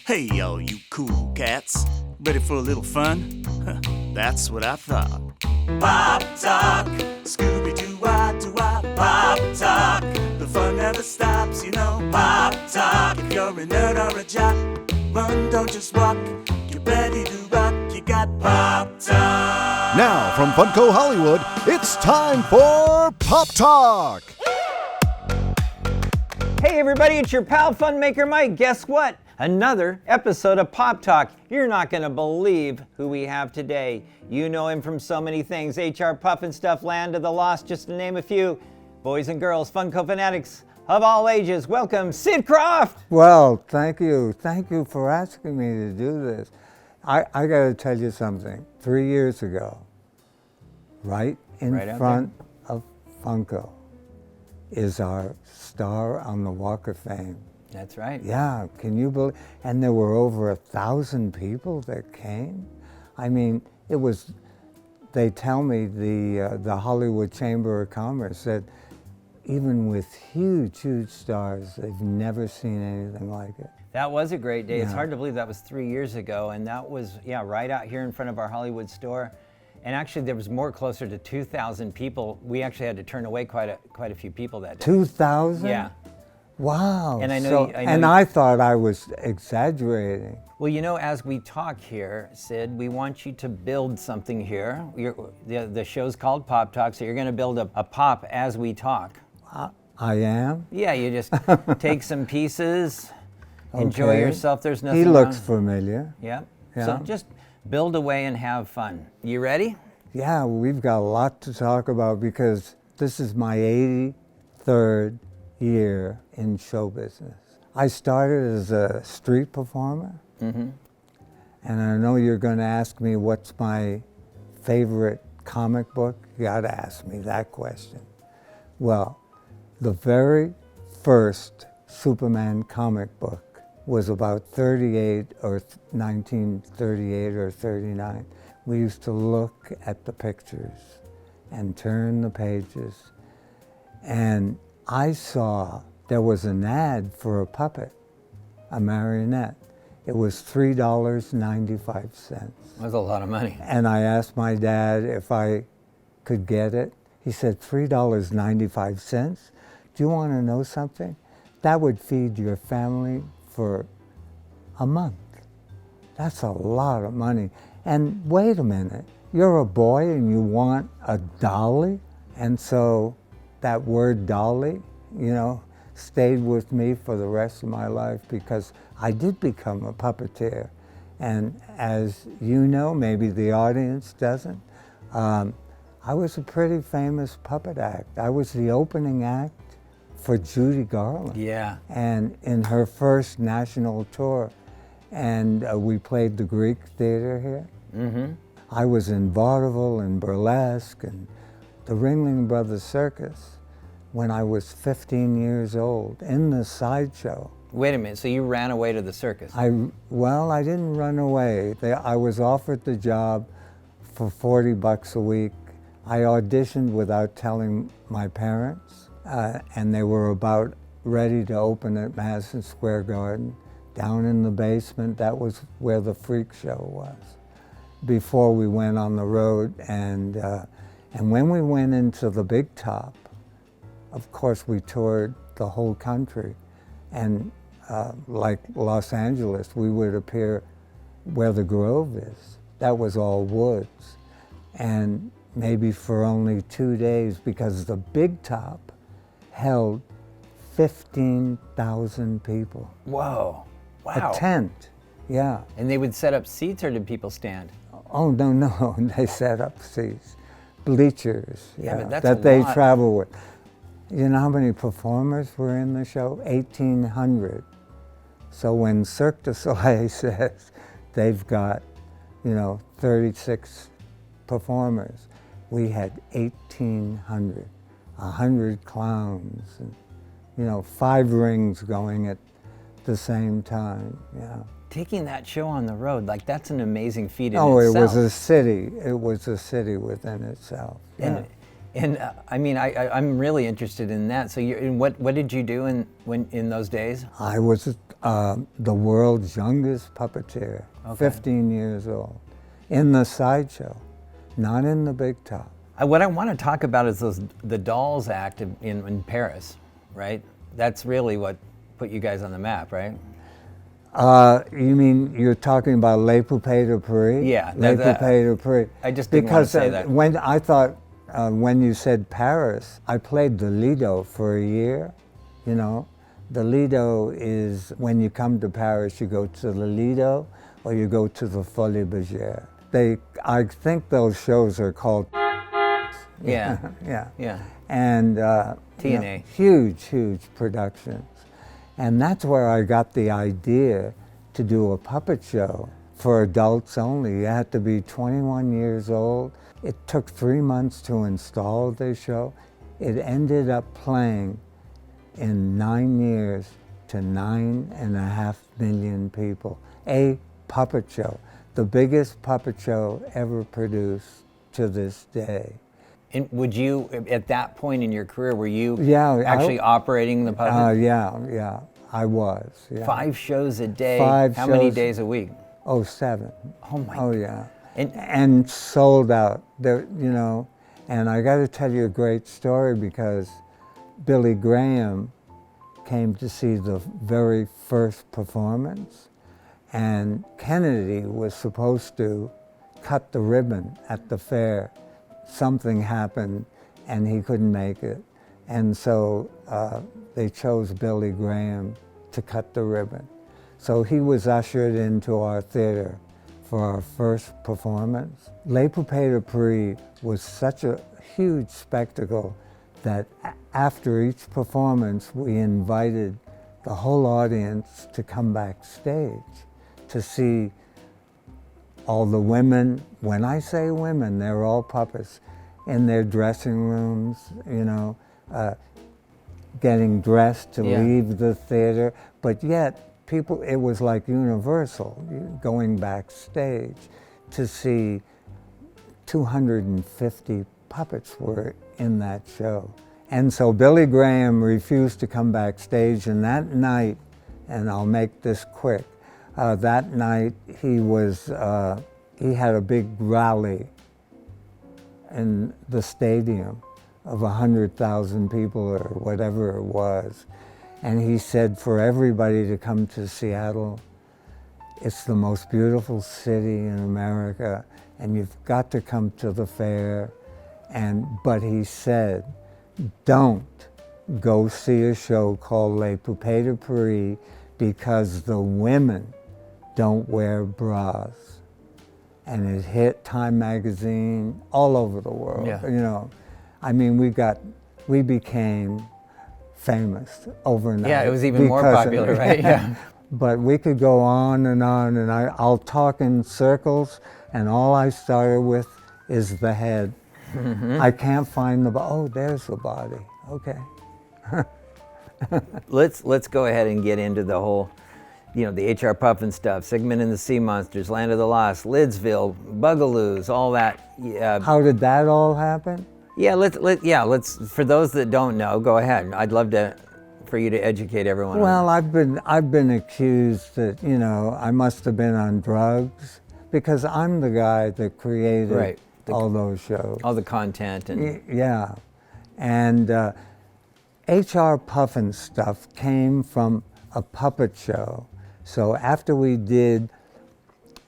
Hey, all you cool cats. Ready for a little fun? That's what I thought. Pop Talk, Scooby-Doo-Wah-Doo-Wah, Pop Talk. The fun never stops, you know. Pop Talk. If you're a nerd or a jock, run, don't just walk. Get ready to rock, you got Pop Talk. Now, from Funko Hollywood, it's time for Pop Talk. Hey everybody, it's your pal Fun Maker Mike. Guess what? Another episode of Pop Talk. You're not going to believe who we have today. You know him from so many things. HR Puffin Stuff, Land of the Lost, just to name a few. Boys and girls, Funko fanatics of all ages. Welcome, Sid Krofft. Well, thank you. Thank you for asking me to do this. I got to tell you something. 3 years ago, right in front of Funko is our star on the Walk of Fame. That's right. Yeah, can you believe? And there were over 1,000 people that came. I mean, it was, they tell me the Hollywood Chamber of Commerce that even with huge, huge stars, they've never seen anything like it. That was a great day. Yeah. It's hard to believe that was 3 years ago, and that was, right out here in front of our Hollywood store. And actually, there was more, closer to 2,000 people. We actually had to turn away quite a few people that day. 2,000? Yeah. Wow. And I thought I was exaggerating. Well, you know, as we talk here, Sid, we want you to build something here. The show's called Pop Talk, so you're going to build a pop as we talk. I am? Yeah, you just take some pieces, enjoy Okay. yourself. There's nothing He looks wrong. familiar. Yeah. Yeah. So just build away and have fun. You ready? Yeah, we've got a lot to talk about because this is my 83rd year in show business. I started as a street performer, and I know you're going to ask me what's my favorite comic book. You got to ask me that question. Well, the very first Superman comic book was about 1938 or 39. We used to look at the pictures and turn the pages, and I saw there was an ad for a puppet, a marionette. It was $3.95. That's a lot of money. And I asked my dad if I could get it. He said, $3.95? Do you want to know something? That would feed your family for a month. That's a lot of money. And wait a minute, you're a boy and you want a dolly? And so that word dolly, stayed with me for the rest of my life because I did become a puppeteer. And as you know, maybe the audience doesn't, I was a pretty famous puppet act. I was the opening act for Judy Garland. Yeah. And in her first national tour. And we played the Greek Theater here. Mm-hmm. I was in vaudeville and burlesque and the Ringling Brothers Circus when I was 15 years old in the sideshow. Wait a minute, so you ran away to the circus? I didn't run away. I was offered the job for $40 a week. I auditioned without telling my parents, and they were about ready to open at Madison Square Garden. Down in the basement, that was where the freak show was, before we went on the road. And when we went into the big top, of course we toured the whole country. And like Los Angeles, we would appear where the Grove is. That was all woods. And maybe for only 2 days, because the big top held 15,000 people. Whoa, wow. A tent, yeah. And they would set up seats, or did people stand? Oh, no, they set up seats, bleachers, Yeah, but that's that a they lot. travel with. You know how many performers were in the show? 1,800. So when Cirque du Soleil says they've got, 36 performers, we had 1,800, 100 clowns, and 5 rings going at the same time, yeah. Taking that show on the road, that's an amazing feat in Oh, itself. it was a city. It was a city within itself. Yeah. And And I mean, I'm really interested in that. So, what did you do in those days? I was the world's youngest puppeteer, 15 years old, in the sideshow, not in the big top. What I want to talk about is the Dolls Act in Paris, right? That's really what put you guys on the map, right? You mean you're talking about Les Poupées de Paris? Yeah. Les Poupées de Paris. I just didn't want to say that. When I thought, when you said Paris, I played the Lido for a year, you know. The Lido is, when you come to Paris, you go to the Lido or you go to the Folies Bergère. I think those shows are called Yeah. yeah. And TNA. Huge productions. And that's where I got the idea to do a puppet show for adults only. You had to be 21 years old. It took 3 months to install the show. It ended up playing in 9 years to 9.5 million people. A puppet show, the biggest puppet show ever produced to this day. And would you, at that point in your career, were you actually operating the puppet? Yeah, I was. Yeah. 5 shows a day. 5 How many shows. days a week? Oh, 7. Oh my. Oh yeah. And sold out. There, you know, and I got to tell you a great story because Billy Graham came to see the very first performance, and Kennedy was supposed to cut the ribbon at the fair. Something happened and he couldn't make it. And so they chose Billy Graham to cut the ribbon. So he was ushered into our theater for our first performance. Les Poupées de Paris was such a huge spectacle that after each performance, we invited the whole audience to come backstage to see all the women. When I say women, they're all puppets in their dressing rooms, you know, getting dressed to leave the theater. But yet, people, it was like universal, going backstage to see 250 puppets were in that show. And so Billy Graham refused to come backstage, and that night, and I'll make this quick, that night he had a big rally in the stadium of 100,000 people or whatever it was. And he said for everybody to come to Seattle. It's the most beautiful city in America, and you've got to come to the fair. But he said, don't go see a show called Les Poupées de Paris because the women don't wear bras. And it hit Time magazine all over the world. Yeah. You know, I mean, we became famous overnight. Yeah, it was even more popular, right? Yeah. But we could go on, and I'll talk in circles, and all I started with is the head. Mm-hmm. I can't find oh, there's the body. Okay. Let's go ahead and get into the whole, you know, the HR Puffin Stuff, Sigmund and the Sea Monsters, Land of the Lost, Lidsville, Bugaloos, all that. How did that all happen? Yeah, let's. For those that don't know, go ahead. I'd love for you to educate everyone. Well, I've been accused that, you know, I must have been on drugs because I'm the guy that created all those shows, all the content, and yeah, and HR Puffin Stuff came from a puppet show. So after we did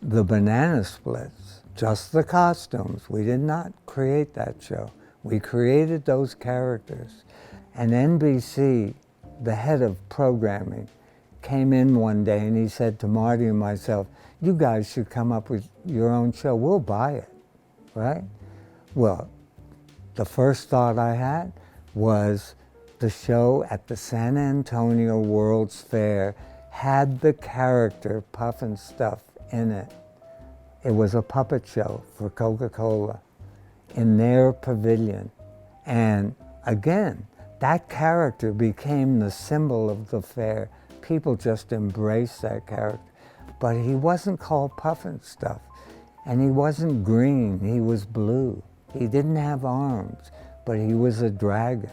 the Banana Splits, just the costumes, we did not create that show. We created those characters. And NBC, the head of programming, came in one day and he said to Marty and myself, you guys should come up with your own show. We'll buy it, right? Well, the first thought I had was the show at the San Antonio World's Fair had the character Pufnstuf in it. It was a puppet show for Coca-Cola in their pavilion. And again, that character became the symbol of the fair. People just embraced that character. But he wasn't called Pufnstuf, and he wasn't green, he was blue. He didn't have arms, but he was a dragon.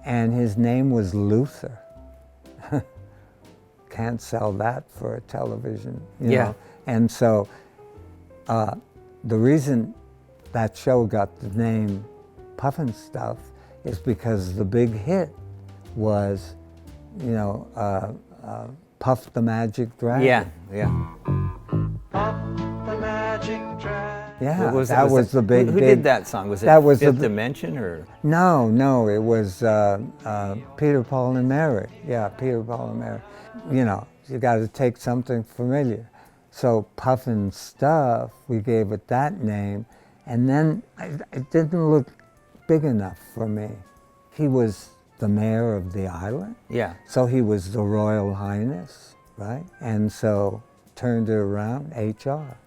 And his name was Luther. Can't sell that for a television, you know? And so the reason that show got the name Puffin Stuff is because the big hit was, you know, Puff the Magic Dragon. Yeah, yeah. Yeah, Was that was the big. Who did that song? Was it that was Fifth Dimension or? No, it was Peter, Paul, and Mary. Yeah, Peter, Paul, and Mary. You know, you got to take something familiar. So Puffin Stuff, we gave it that name, and then it didn't look big enough for me. He was the mayor of the island. Yeah. So he was the Royal Highness, right? And so turned it around, HR,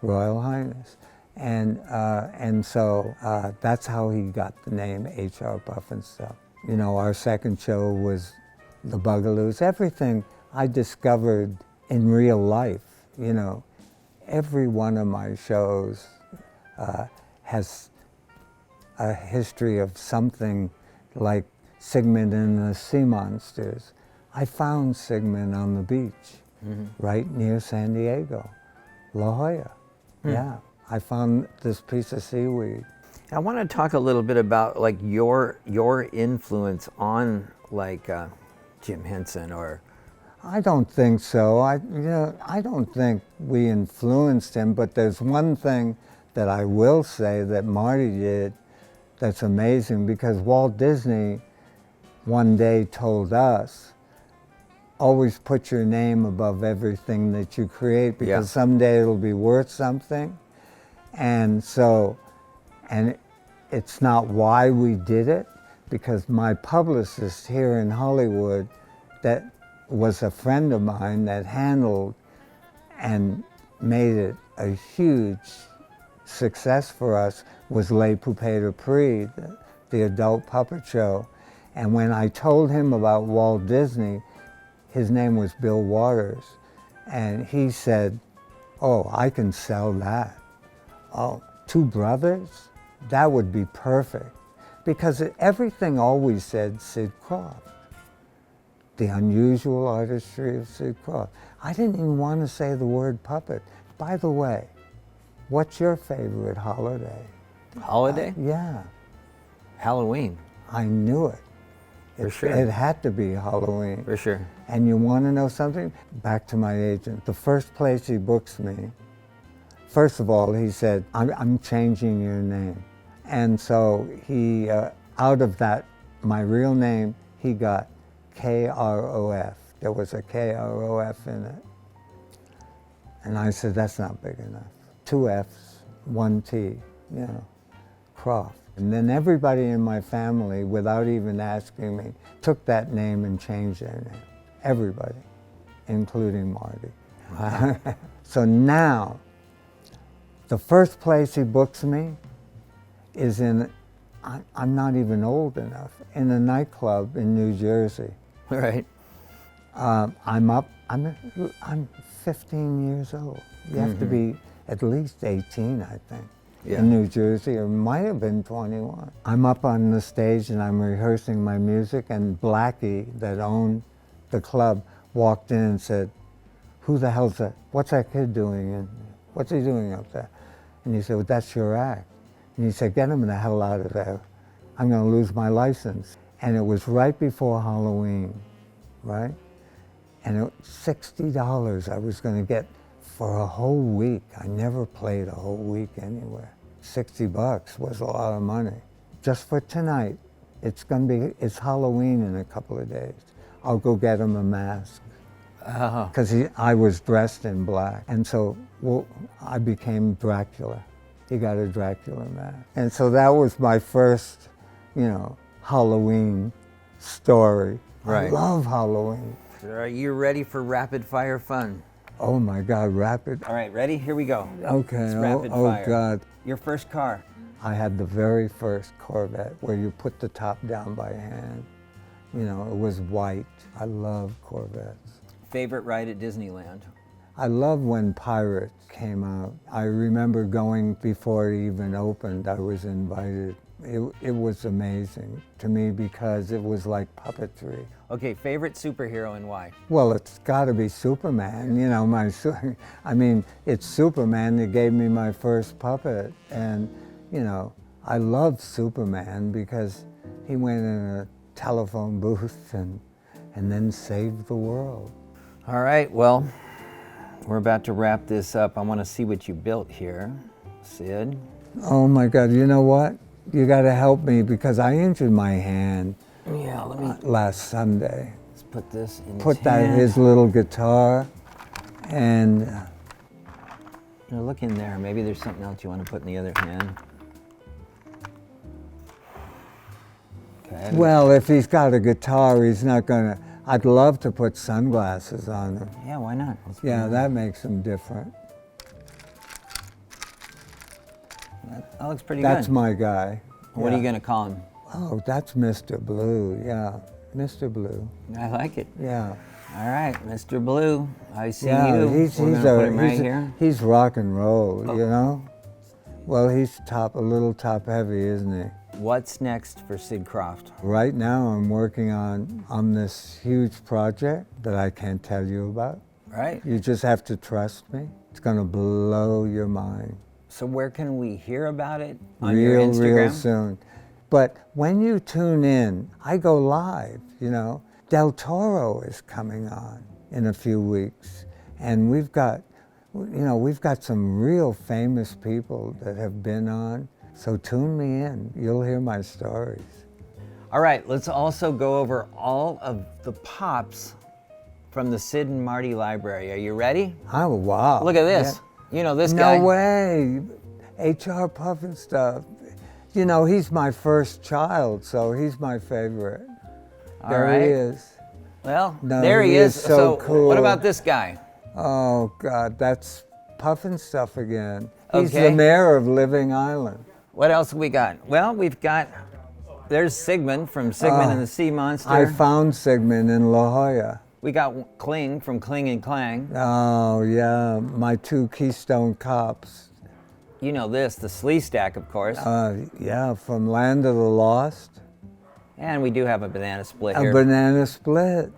Royal Highness. And so that's how he got the name HR Puffin Stuff. You know, our second show was The Bugaloos. Everything I discovered in real life, you know. Every one of my shows has a history of something like Sigmund and the Sea Monsters. I found Sigmund on the beach, right near San Diego, La Jolla. Yeah. I found this piece of seaweed. I want to talk a little bit about like your influence on like Jim Henson or. I don't think so. I don't think we influenced him. But there's one thing that I will say that Marty did that's amazing, because Walt Disney one day told us, always put your name above everything that you create, because someday it'll be worth something. And so, and it's not why we did it, because my publicist here in Hollywood, that was a friend of mine that handled and made it a huge success for us, was Les Poupées de Prix, the adult puppet show. And when I told him about Walt Disney, his name was Bill Waters, and he said, oh, I can sell that. Oh, two brothers? That would be perfect. Because everything always said Sid Krofft. The unusual artistry of Sid Krofft. I didn't even want to say the word puppet. By the way, what's your favorite holiday? Holiday? Yeah. Halloween. I knew it. For sure. It had to be Halloween. For sure. And you want to know something? Back to my agent. The first place he books me, first of all, he said, I'm changing your name. And so he, out of that, my real name, he got K-R-O-F. There was a K-R-O-F in it. And I said, that's not big enough. 2 F's, 1 T, you know, Krofft. And then everybody in my family, without even asking me, took that name and changed their name. Everybody, including Marty. Wow. So now, the first place he books me is in, I'm not even old enough, in a nightclub in New Jersey. Right. I'm 15 years old. You have to be at least 18, I think, in New Jersey, or might have been 21. I'm up on the stage and I'm rehearsing my music, and Blackie, that owned the club, walked in and said, who the hell's that? What's that kid doing? And what's he doing up there? And he said, well, that's your act. And he said, get him the hell out of there. I'm going to lose my license. And it was right before Halloween, right? And it, $60 I was going to get for a whole week. I never played a whole week anywhere. $60 was a lot of money. Just for tonight, it's Halloween in a couple of days. I'll go get him a mask. Because I was dressed in black. And so I became Dracula. He got a Dracula mask. And so that was my first, Halloween story. Right. I love Halloween. Are you ready for rapid fire fun? Oh my God, rapid. All right, ready? Here we go. Okay, It's rapid fire. God. Your first car. I had the very first Corvette where you put the top down by hand. It was white. I love Corvettes. Favorite ride at Disneyland? I love when Pirates came out. I remember going before it even opened. I was invited. It was amazing to me because it was like puppetry. Okay, favorite superhero and why? Well, it's got to be Superman. You know, I mean, it's Superman that gave me my first puppet. And, you know, I love Superman because he went in a telephone booth and then saved the world. All right, well, we're about to wrap this up. I want to see what you built here, Sid. Oh my God, you know what? You got to help me because I injured my hand Yeah, let me last Sunday. let's put this in Put his that in hand. his little guitar, and Now look in there. Maybe there's something else you want to put in the other hand. Okay. well, if he's got a guitar, he's not gonna. I'd love to put sunglasses on him. Yeah, why not? Let's put Yeah, it that makes him different. that looks pretty That's good. my guy. What are Yeah. you gonna call him? Oh, that's Mr. Blue. Yeah, Mr. Blue. I like it. Yeah. All right, Mr. Blue. I see Yeah, you. he's We're he's gonna put him right here. he's rock and roll. You know. Well, he's a little top heavy, isn't he? What's next for Sid Krofft? Right now, I'm working on this huge project that I can't tell you about. Right. You just have to trust me. It's gonna blow your mind. So where can we hear about it? On your Real Instagram? soon. But when you tune in, I go live, you know. Del Toro is coming on in a few weeks. And we've got some real famous people that have been on. So tune me in. You'll hear my stories. All right, let's also go over all of the pops from the Sid and Marty Library. Are you ready? Oh, wow. Look at this. You know this No guy. way. HR Puffin Stuff. You know, he's my first child, so he's my favorite. All There right. he is. Well, No, there he is. so cool. What about this guy? Oh, God, that's Puffin Stuff again. He's Okay. the mayor of Living Island. What else we got? Well, we've got, there's Sigmund from Sigmund and the Sea Monster. I found Sigmund in La Jolla. We got Kling from Kling and Clang. Oh, yeah, my two Keystone Cops. You know this, the Slee Stack, of course. Yeah, from Land of the Lost. And we do have a banana split A here. banana split.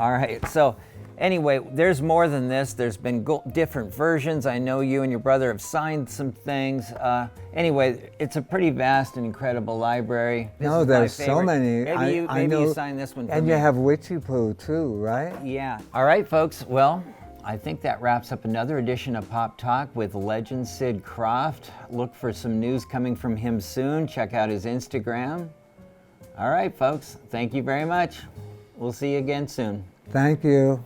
All right, so anyway, there's more than this. There's been different versions. I know you and your brother have signed some things. Anyway, it's a pretty vast and incredible library. This No, is my there's so favorite. many. Maybe you sign this one for And me. you have Witchy Poo too, right? Yeah. All right, folks. Well, I think that wraps up another edition of Pop Talk with legend Sid Krofft. Look for some news coming from him soon. Check out his Instagram. All right, folks. Thank you very much. We'll see you again soon. Thank you.